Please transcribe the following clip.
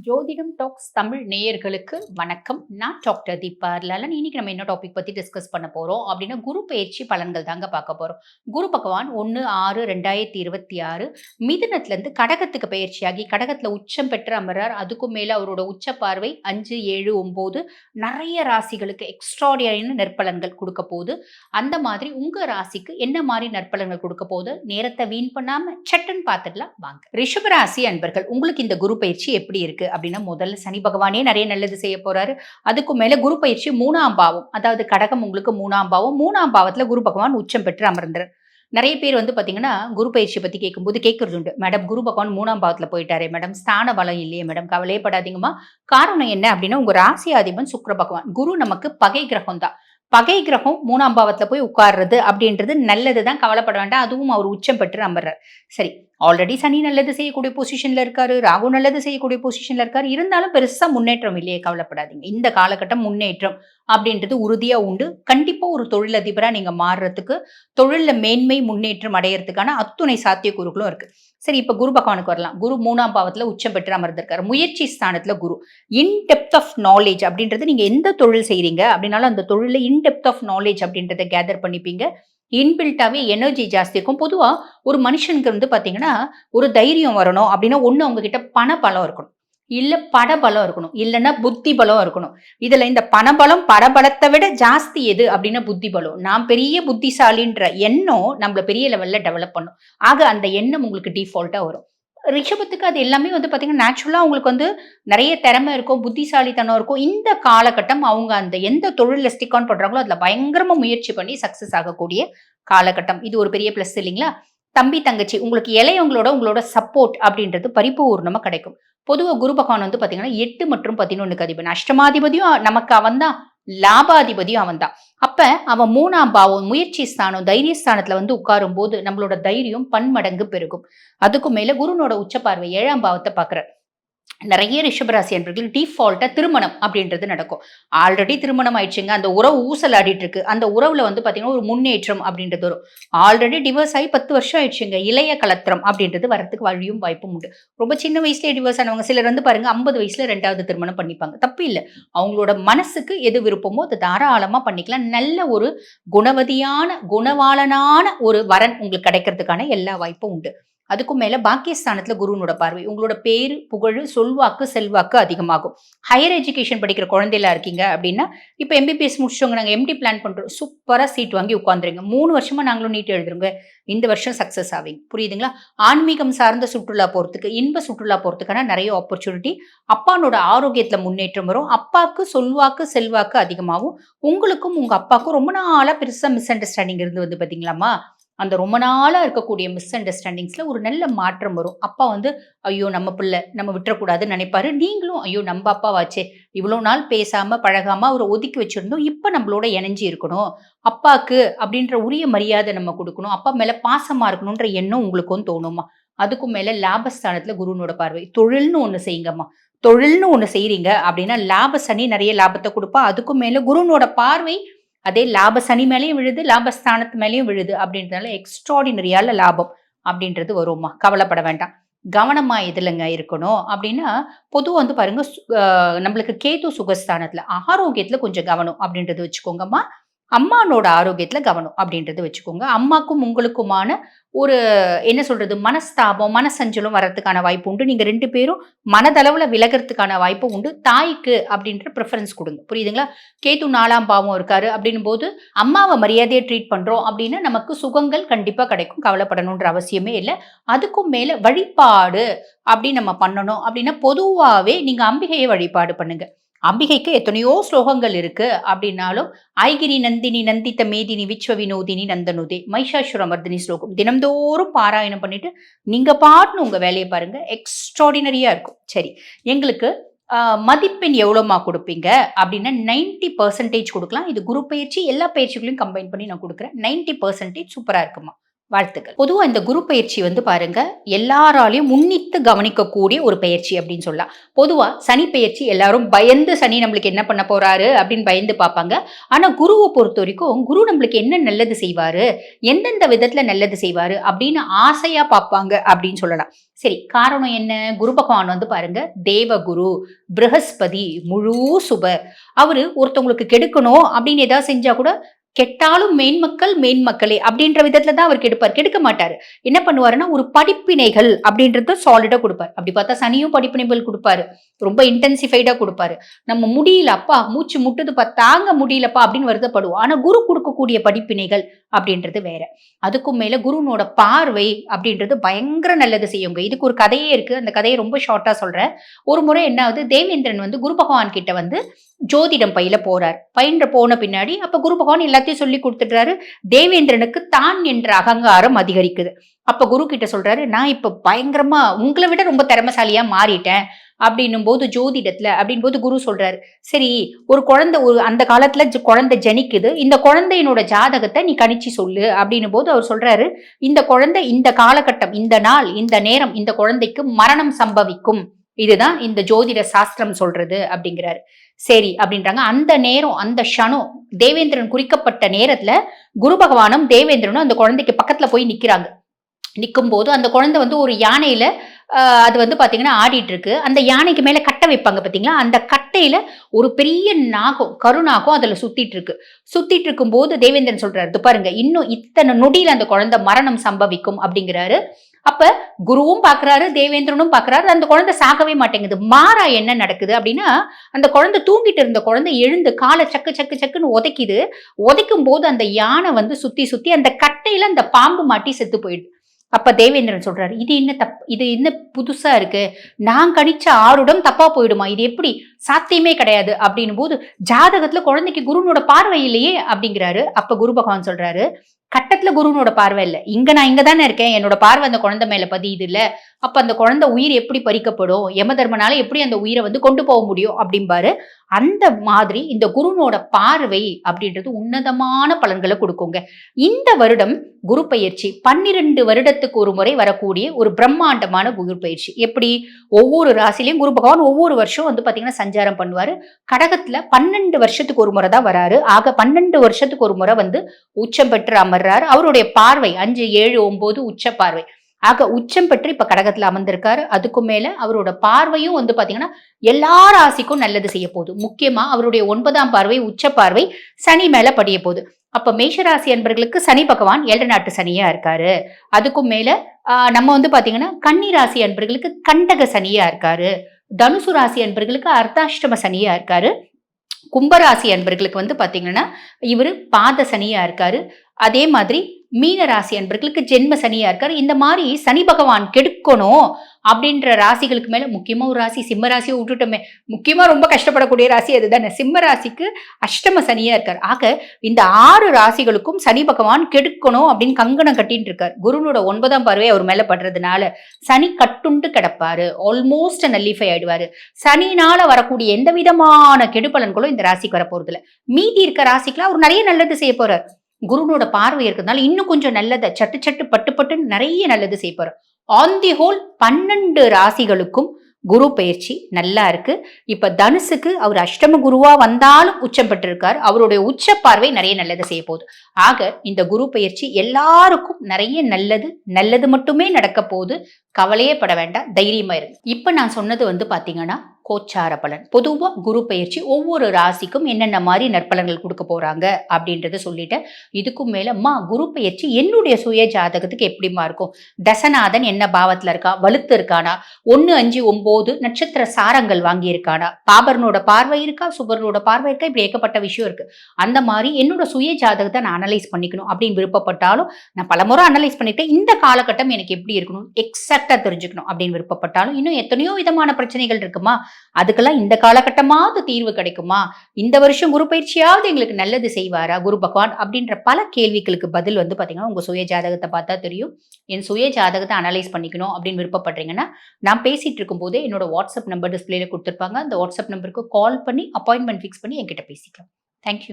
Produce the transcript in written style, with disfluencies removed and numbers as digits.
ஜோதிடம் டாக்ஸ் தமிழ் நேயர்களுக்கு வணக்கம். நான் டாக்டர் தீபா லலன். இன்னைக்கு நம்ம என்ன டாபிக் பத்தி டிஸ்கஸ் பண்ண போறோம் அப்படின்னா, குரு பெயர்ச்சி பலன்கள் தாங்க பார்க்க போறோம். குரு பகவான் 1/6/2026 மிதுனத்துல இருந்து கடகத்துக்கு பெயர்ச்சியாகி கடகத்துல உச்சம் பெற்று அமர்றார். அதுக்கும் மேல அவரோட உச்ச பார்வை 5, 7, 9 நிறைய ராசிகளுக்கு எக்ஸ்ட்ராடினரியான நற்பலன்கள் கொடுக்க போகுது. அந்த மாதிரி உங்க ராசிக்கு என்ன மாதிரி நற்பலன்கள் கொடுக்க போகுது, நேரத்தை வீண் பண்ணாம சட்டுன்னு பார்த்துடலாம் வாங்க. ரிஷப ராசி அன்பர்கள், உங்களுக்கு இந்த குரு பயிற்சி எப்படி இருக்கு அப்படின்னா, முதல்ல சனி பகவானே நிறைய நல்லது செய்ய போறாரு. அதுக்கும் மேல குரு பயிற்சி 3ஆம் பாவம், அதாவது கடகம் உங்களுக்கு 3ஆம் பாவம். 3ஆம் பாவத்துல குரு பகவான் உச்சம் பெற்று அமர்ந்தார். நிறைய பேர் பாத்தீங்கன்னா குரு பயிற்சி பத்தி கேட்கும்போது கேட்கறது உண்டு, மேடம் குரு பகவான் 3ஆம் பாவத்துல போயிட்டாரே மேடம், ஸ்தான பலம் இல்லையே மேடம், கவலையப்படாதீங்கம்மா. காரணம் என்ன அப்படின்னா, உங்க ராசி அதிபன் சுக்கிர பகவான். குரு நமக்கு பகை கிரகம் தான். பகை கிரகம் 3ஆம் பாவத்துல போய் உட்கார்றது அப்படின்றது நல்லதுதான், கவலைப்பட வேண்டாம். அதுவும் அவர் உச்சம் பெற்று அமர்றார். சரி, ஆல்ரெடி சனி நல்லது செய்யக்கூடிய பொசிஷன்ல இருக்காரு, ராகு நல்லது செய்யக்கூடிய பொசிஷன்ல இருக்காரு. இருந்தாலும் பெருசா முன்னேற்றம் இல்லையே, கவலைப்படாதீங்க. இந்த காலகட்டம் முன்னேற்றம் அப்படின்றது உறுதியா உண்டு. கண்டிப்பா ஒரு தொழிலதிபரா நீங்க மாறுறதுக்கு, தொழில்ல மேன்மை முன்னேற்றம் அடையறதுக்கான அத்துணை சாத்தியக்கூறுகளும் இருக்கு. சரி, இப்ப குரு பகவானுக்கு வரலாம். குரு 3ஆம் பாவத்துல உச்சம் பெற்று அமர்ந்திருக்காரு. முயற்சி ஸ்தானத்துல குரு. இன் டெப்த் ஆஃப் நாலேஜ் அப்படின்றது, நீங்க எந்த தொழில் செய்றீங்க அப்படின்னாலும் அந்த தொழில இன் டெப்த் ஆஃப் நாலேஜ் அப்படின்றத கேதர் பண்ணிப்பீங்க. இன்பில்ட்டாவே எனர்ஜி ஜாஸ்தி இருக்கும். பொதுவா ஒரு மனுஷனுக்கு பாத்தீங்கன்னா, ஒரு தைரியம் வரணும் அப்படின்னா, ஒண்ணு அவங்க கிட்ட பண பலம் இருக்கணும், இல்ல படபலம் இருக்கணும், இல்லைன்னா புத்தி பலம் இருக்கணும். இதுல இந்த பணபலம் படபலத்தை விட ஜாஸ்தி எது அப்படின்னா புத்தி பலம். நான் பெரிய புத்திசாலின்ற எண்ணம் நம்மள பெரிய லெவல்ல டெவலப் பண்ணும். ஆக அந்த எண்ணம் உங்களுக்கு டிஃபால்ட்டா வரும். ரிஷபத்துக்கு அது எல்லாமே பாத்தீங்கன்னா நேச்சுரலா உங்களுக்கு நிறைய திறமை இருக்கும், புத்திசாலித்தனம் இருக்கும். இந்த காலகட்டம் அவங்க அந்த எந்த தொழில ஸ்டிக் ஆன் பண்றாங்களோ அதுல பயங்கரமா முயற்சி பண்ணி சக்சஸ் ஆகக்கூடிய காலகட்டம். இது ஒரு பெரிய பிளஸ் இல்லைங்களா? தம்பி தங்கச்சி உங்களுக்கு இளையவங்களோட உங்களோட சப்போர்ட் அப்படின்றது பரிபூர்ணமா கிடைக்கும். பொதுவா குரு பகவான் பாத்தீங்கன்னா 8 மற்றும் 11க்கு அதிபன். அஷ்டமாதிபதியும் நமக்கு அவன் தான், லாபாதிபதியும் அவன் தான். அப்ப அவன் 3ஆம் பாவம் முயற்சி ஸ்தானம் தைரியஸ்தானத்துல உட்காரும் போது நம்மளோட தைரியம் பன்மடங்கு பெருகும். அதுக்கும் மேல குருனோட உச்ச பார்வை 7ஆம் பாவத்தை பாக்குற நிறைய ரிஷபராசி அன்பர்கள் டிஃபால்ட்டா திருமணம் அப்படின்றது நடக்கும். ஆல்ரெடி திருமணம் ஆயிடுச்சுங்க, அந்த உறவு ஊசல் ஆடிட்டு இருக்கு. அந்த உறவுல பாத்தீங்கன்னா ஒரு முன்னேற்றம் அப்படின்றது வரும். ஆல்ரெடி டிவோர்ஸ் ஆகி 10 வருஷம் ஆயிடுச்சுங்க, இளைய கலத்திரம் அப்படின்றது வரத்துக்கு வழியும் வாய்ப்பும் உண்டு. ரொம்ப சின்ன வயசுலயே டிவோர்ஸ் ஆனவங்க சிலர் பாருங்க 50 வயசுல 2வது திருமணம் பண்ணிப்பாங்க. தப்பு இல்லை, அவங்களோட மனசுக்கு எது விருப்பமோ அதை தாராளமா பண்ணிக்கலாம். நல்ல ஒரு குணவதியான குணவாளனான ஒரு வரன் உங்களுக்கு கிடைக்கிறதுக்கான எல்லா வாய்ப்பும் உண்டு. அதுக்கும் மேல பாக்கியஸ்தானத்துல குருனோட பார்வை, உங்களோட பேரு புகழ் சொல்வாக்கு செல்வாக்கு அதிகமாகும். ஹையர் எஜுகேஷன் படிக்கிற குழந்தைகளா இருக்கீங்க அப்படின்னா, இப்ப எம்பிபிஎஸ் முடிச்சவங்க நாங்க எம்டி பிளான் பண்றோம், சூப்பரா சீட் வாங்கி உட்காந்துருங்க. 3 வருஷமா நாங்களும் நீட் எழுதுறோங்க, இந்த வருஷம் சக்சஸ் ஆவீங்க. புரியுதுங்களா? ஆன்மீகம் சார்ந்த சுற்றுலா போறதுக்கு, இன்ப சுற்றுலா போறதுக்கான நிறைய ஆப்பர்ச்சுனிட்டி. அப்பானோட ஆரோக்கியத்துல முன்னேற்றம் வரும். அப்பாக்கு சொல்வாக்கு செல்வாக்கு அதிகமாகும். உங்களுக்கும் உங்க அப்பாவுக்கும் ரொம்ப நாளா பெருசா மிஸ் அண்டர்ஸ்டாண்டிங் இருந்து பாத்தீங்களாமா, அந்த ரொம்ப நாளா இருக்கக்கூடிய மிஸ் அண்டர்ஸ்டாண்டிங்ஸ்ல ஒரு நல்ல மாற்றம் வரும். அப்பா ஐயோ நம்ம பிள்ளை நம்ம விட்டுறக்கூடாதுன்னு நினைப்பாரு. நீங்களும் ஐயோ நம்ம அப்பாவாச்சே, இவ்வளவு நாள் பேசாம பழகாம அவரை ஒதுக்கி வச்சிருந்தோம், இப்ப நம்மளோட இணைஞ்சு இருக்கணும், அப்பாக்கு அப்படின்ற உரிய மரியாதை நம்ம கொடுக்கணும், அப்பா மேல பாசமா இருக்கணும்ன்ற எண்ணம் உங்களுக்கும் தோணுமா. அதுக்கும் மேல லாபஸ்தானத்துல குருனோட பார்வை. தொழில்னு ஒண்ணு செய்யுங்கம்மா. தொழில்னு ஒண்ணு செய்றீங்க அப்படின்னா லாப சனி நிறைய லாபத்தை கொடுப்பா. அதுக்கும் மேல குருனோட பார்வை அதே லாப சனி மேலேயும் விழுது, லாபஸ்தானத்து மேலேயும் விழுது அப்படின்றதுனால எக்ஸ்ட்ராடினரியால லாபம் அப்படின்றது வருமா, கவலைப்பட வேண்டாம். கவனமா எதுலங்க இருக்கணும் அப்படின்னா, பொதுவா பாருங்க நம்மளுக்கு கேது சுகஸ்தானத்துல ஆரோக்கியத்துல கொஞ்சம் கவனம் அப்படின்றது வச்சுக்கோங்கம்மா. அம்மானோட ஆரோக்கியத்துல கவனம் அப்படின்றது வச்சுக்கோங்க. அம்மாக்கும் உங்களுக்குமான ஒரு என்ன சொல்றது, மனஸ்தாபம் மனசஞ்சலம் வர்றதுக்கான வாய்ப்பு உண்டு. நீங்க 2 பேரும் மனதளவுல விலகிறதுக்கான வாய்ப்பு உண்டு. தாய்க்கு அப்படின்ற ப்ரிஃபரன்ஸ் கொடுங்க. புரியுதுங்களா? கேது 4ஆம் பாவம் இருக்காரு அப்படின்னும் போது அம்மாவை மரியாதையை ட்ரீட் பண்றோம் அப்படின்னா நமக்கு சுகங்கள் கண்டிப்பா கிடைக்கும், கவலைப்படணுன்ற அவசியமே இல்லை. அதுக்கும் மேல வழிபாடு அப்படி நம்ம பண்ணணும் அப்படின்னா, பொதுவாவே நீங்க அம்பிகையை வழிபாடு பண்ணுங்க. அம்பிகைக்கு எத்தனையோ ஸ்லோகங்கள் இருக்கு அப்படின்னாலும், ஐகிரி நந்தினி நந்தித்த மேதினி விஸ்வ வினோதினி நந்தனுதே மைஷாசுர மர்தினி ஸ்லோகம் தினம்தோறும் பாராயணம் பண்ணிட்டு நீங்க பாட்டுன்னு உங்க வேலையை பாருங்க, எக்ஸ்ட்ராடினரியா இருக்கும். சரி, எங்களுக்கு மதிப்பெண் எவ்வளோமா கொடுப்பீங்க அப்படின்னா 90% கொடுக்கலாம். இது குரு பயிற்சி எல்லா பயிற்சிகளையும் கம்பைன் பண்ணி நான் கொடுக்குறேன். 90% சூப்பரா இருக்குமா. வாழ்த்துக்கள். பொதுவா இந்த குரு பயிற்சி வந்து பாருங்க, எல்லாராலயும் உன்னித்து கவனிக்கக்கூடிய ஒரு பயிற்சி அப்படின்னு சொல்லலாம். பொதுவா சனி பெயர்ச்சி எல்லாரும் பயந்து சனி நம்மளுக்கு என்ன பண்ண போறாரு அப்படின்னு பயந்து பார்ப்பாங்க. ஆனா குருவ பொறுத்தவரைக்கும், குரு நம்மளுக்கு என்ன நல்லது செய்வாரு? எந்தெந்த விதத்துல நல்லது செய்வாரு? அப்படின்னு ஆசையா பார்ப்பாங்க அப்படின்னு சொல்லலாம். சரி, காரணம் என்ன? குரு பகவான் வந்து பாருங்க, தேவகுரு, ப்ரஹஸ்பதி, முழு சுபர். அவரு ஒருத்தவங்களுக்கு கெடுக்கணும் அப்படின்னு ஏதாவது செஞ்சா கூட கெட்டாலும் மேன்மக்கள் மேன்மக்களே அப்படின்ற விதத்துல தான் அவர் கெடுப்பார். கெடுக்க மாட்டாரு. என்ன பண்ணுவாருன்னா, ஒரு படிப்பினைகள் அப்படின்றத சாலிடா குடுப்பாரு. அப்படி பார்த்தா சனியும் படிப்பினைகள் குடுப்பாரு. ரொம்ப இன்டென்சிஃபைடா குடுப்பாரு. நம்ம முடியல அப்பா, மூச்சு முட்டுதுப்பா, தாங்க முடியலப்பா அப்படின்னு வருத்தப்படுவோம். ஆனா குரு குடுக்கக்கூடிய படிப்பினைகள் அப்படின்றது வேற. அதுக்கும் மேல குருனோட பார்வை அப்படின்றது பயங்கர நல்லது செய்யுங்க. இதுக்கு ஒரு கதையே இருக்கு. அந்த கதையை ரொம்ப ஷார்ட்டா சொல்றேன். ஒரு முறை என்ன ஆகுது, தேவேந்திரன் வந்து குரு பகவான் கிட்ட வந்து ஜோதிடம் பயில போறார். பயின்ற போன பின்னாடி அப்ப குரு பகவான் எல்லாத்தையும் சொல்லி குடுத்துடுறாரு. தேவேந்திரனுக்கு தான் என்ற அகங்காரம் அதிகரிக்குது. அப்ப குரு கிட்ட சொல்றாரு, நான் இப்ப பயங்கரமா உங்கள விட ரொம்ப திறமைசாலியா மாறிட்டேன். அப்படின்னும் போது ஜோதிடத்துல அப்படின் போது குரு சொல்றாரு, சரி ஒரு குழந்தை ஒரு அந்த காலத்துல குழந்தை ஜனிக்குது. இந்த குழந்தையினோட ஜாதகத்த நீ கணிச்சு சொல்லு அப்படின்னும் போது அவர் சொல்றாரு, இந்த குழந்தை இந்த காலகட்டம், இந்த நாள், இந்த நேரம் இந்த குழந்தைக்கு மரணம் சம்பவிக்கும். இதுதான் இந்த ஜோதிட சாஸ்திரம் சொல்றது அப்படிங்கிறாரு. சரி அப்படின்றாங்க. அந்த நேரம், அந்த க்ஷணம் தேவேந்திரன் குறிக்கப்பட்ட நேரத்துல குரு பகவானும் தேவேந்திரனும் அந்த குழந்தைக்கு பக்கத்துல போய் நிக்கிறாங்க. நிக்கும்போது அந்த குழந்தை வந்து ஒரு யானையில அது வந்து பாத்தீங்கன்னா ஆடிட்டு இருக்கு. அந்த யானைக்கு மேல கட்டை வைப்பாங்க பாத்தீங்களா? அந்த கட்டையில ஒரு பெரிய நாகம், கருநாகம் அதுல சுத்திட்டு இருக்கு. சுத்திட்டு இருக்கும்போது தேவேந்திரன் சொல்றாரு, இது பாருங்க இன்னும் இத்தனை நொடியில அந்த குழந்தை மரணம் சம்பவிக்கும் அப்படிங்கிறாரு. அப்ப குருவும் பாக்குறாரு, தேவேந்திரனும் பாக்குறாரு. அந்த குழந்தை சாகவே மாட்டேங்குது. மாறா என்ன நடக்குது அப்படின்னா, அந்த குழந்தை தூங்கிட்டு இருந்த குழந்தை எழுந்து காலை சக்கு சக்கு சக்குன்னு உதைக்குது. உதைக்கும் போது அந்த யானை வந்து சுத்தி சுத்தி அந்த கட்டையில அந்த பாம்பு மாட்டி செத்து போயிடுது. அப்ப தேவேந்திரன் சொல்றாரு, இது என்ன புதுசா இருக்கு? நான் கணிச்ச ஆருடம் தப்பா போயிடுமா? இது எப்படி? சாத்தியமே கிடையாது அப்படின்னும் போது, ஜாதகத்துல குழந்தைக்கு குருனோட பார்வை இல்லையே அப்படிங்கிறாரு. அப்ப குரு பகவான் சொல்றாரு, கட்டத்துல குருனோட பார்வை இல்ல. நான் இங்க தானே இருக்கேன். என்னோட பார்வை அந்த குழந்தை மேல பதியுது இல்ல. அப்ப அந்த குழந்தை உயிர் எப்படி பறிக்கப்படும்? யமதர்மனால எப்படி அந்த உயிரை வந்து கொண்டு போக முடியும்? அப்படிம்பாரு. அந்த மாதிரி இந்த குருனோட பார்வை அப்படின்றது உன்னதமான பலன்களை கொடுக்குங்க. இந்த வருடம் குரு பயிற்சி 12 வருடத்துக்கு ஒரு முறை வரக்கூடிய ஒரு பிரம்மாண்டமான குரு பயிற்சி. எப்படி? ஒவ்வொரு ராசிலையும் குரு பகவான் ஒவ்வொரு வருஷம் வந்து பாத்தீங்கன்னா சஞ்சாரம் பண்ணுவாரு. கடகத்துல 12 வருஷத்துக்கு ஒரு முறை தான் வராரு. ஆக 12 வருஷத்துக்கு ஒரு முறை வந்து உச்சம் பெற்று அமர்றாரு. அவருடைய பார்வை 5, 7, 9 உச்ச பார்வை. ஆக உச்சம் பெற்று இப்ப கடகத்துல அமர்ந்திருக்காரு. அதுக்கும் மேல அவரோட பார்வையும் வந்து பாத்தீங்கன்னா எல்லா ராசிக்கும் நல்லது செய்ய போகுது. முக்கியமா அவருடைய 9ஆம் பார்வை, உச்ச பார்வை சனி மேல படிய போகுது. அப்ப மேஷராசி அன்பர்களுக்கு சனி பகவான் 7 நாட்டு சனியா இருக்காரு. அதுக்கும் மேல நம்ம வந்து பாத்தீங்கன்னா கன்னி ராசி அன்பர்களுக்கு கண்டக சனியா இருக்காரு. தனுசு ராசி அன்பர்களுக்கு அர்த்தாஷ்டம சனியா இருக்காரு. கும்பராசி அன்பர்களுக்கு வந்து பாத்தீங்கன்னா இவரு பாத சனியா இருக்காரு. அதே மாதிரி மீன ராசி அன்பர்களுக்கு ஜென்ம சனியா இருக்காரு. இந்த மாதிரி சனி பகவான் கெடுக்கணும் அப்படின்ற ராசிகளுக்கு மேல முக்கியமா ஒரு ராசி சிம்ம ராசியை விட்டுட்டோமே, முக்கியமா ரொம்ப கஷ்டப்படக்கூடிய ராசி அதுதானே. சிம்ம ராசிக்கு அஷ்டம சனியா இருக்காரு. ஆக இந்த 6 ராசிகளுக்கும் சனி பகவான் கெடுக்கணும் அப்படின்னு கங்கணம் கட்டிட்டு இருக்காரு. குருனோட 9ஆம் பார்வை அவர் மேல படுறதுனால சனி கட்டுண்டு கிடப்பாரு. Almost nullify ஆயிடுவாரு. சனினால வரக்கூடிய எந்த விதமான கெடுபலன்களும் இந்த ராசிக்கு வரப்போறது இல்ல. மீதி இருக்க ராசிக்குலாம் அவர் நிறைய நல்லது செய்ய போறார். குருனோட பார்வை இருக்கிறதுனால இன்னும் கொஞ்சம் நல்லதை சட்டு சட்டு பட்டு பட்டுன்னு நிறைய நல்லது செய்ய போறார். ஆன் தி ஹோல் 12 ராசிகளுக்கும் குரு பயிற்சி நல்லா இருக்கு. இப்ப தனுசுக்கு அவர் அஷ்டம குருவா வந்தாலும் உச்சம் பெற்றிருக்காரு. அவருடைய உச்ச பார்வை நிறைய நல்லது செய்ய போகுது. ஆக இந்த குரு பயிற்சி எல்லாருக்கும் நிறைய நல்லது மட்டுமே நடக்க போகுது. கவலையே பட வேண்டாம், தைரியமா இருக்கு. இப்ப நான் சொன்னது வந்து பாத்தீங்கன்னா கோச்சார பலன். பொதுவா குரு பயிற்சி ஒவ்வொரு ராசிக்கும் என்னென்ன மாதிரி நற்பலன்கள் கொடுக்க போறாங்க அப்படின்றத சொல்லிட்டேன். இதுக்கும் மேல குரு பயிற்சி என்னுடைய சுய ஜாதகத்துக்கு எப்படிமா இருக்கும்? தசநாதன் என்ன பாவத்துல இருக்கா? வலுத்து இருக்கானா? 1, 5, 9 நட்சத்திர சாரங்கள் வாங்கி இருக்கானா? பாபர்னோட பார்வை இருக்கா? சுபர்னோட பார்வை இருக்கா? இப்படி ஏகப்பட்ட விஷயம் இருக்கு. அந்த மாதிரி என்னோட சுய ஜாதகத்தை நான் அனலைஸ் பண்ணிக்கணும் அப்படின்னு விருப்பப்பட்டாலும் நான் பலமுறை அனலைஸ் பண்ணிட்டேன். இந்த காலகட்டம் எனக்கு எப்படி இருக்கணும் எக்ஸாக்டா தெரிஞ்சுக்கணும் அப்படின்னு விருப்பப்பட்டாலும் இன்னும் எத்தனையோ விதமான பிரச்சனைகள் இருக்குமா, அதுக்கெல்லாம் இந்த காலகட்டமாவது தீர்வு கிடைக்குமா? இந்த வருஷம் குரு பயிற்சியாவது எங்களுக்கு நல்லது செய்வாரா குரு பகவான்? அப்படின்ற பல கேள்விகளுக்கு பதில் வந்து பாத்தீங்கன்னா உங்க சுய ஜாதகத்தை பார்த்தா தெரியும். என் சுய ஜாதகத்தை அனலைஸ் பண்ணிக்கணும் அப்படின்னு விருப்பப்படுறீங்கன்னா நான் பேசிட்டு இருக்கும் போதே என்னோட வாட்ஸ்அப் நம்பர் டிஸ்பிளேல கொடுத்துருப்பாங்க. அந்த வாட்ஸ்அப் நம்பருக்கு கால் பண்ணி அப்பாயின்மெண்ட் ஃபிக்ஸ் பண்ணி என்கிட்ட பேசிக்கலாம். தேங்க்யூ.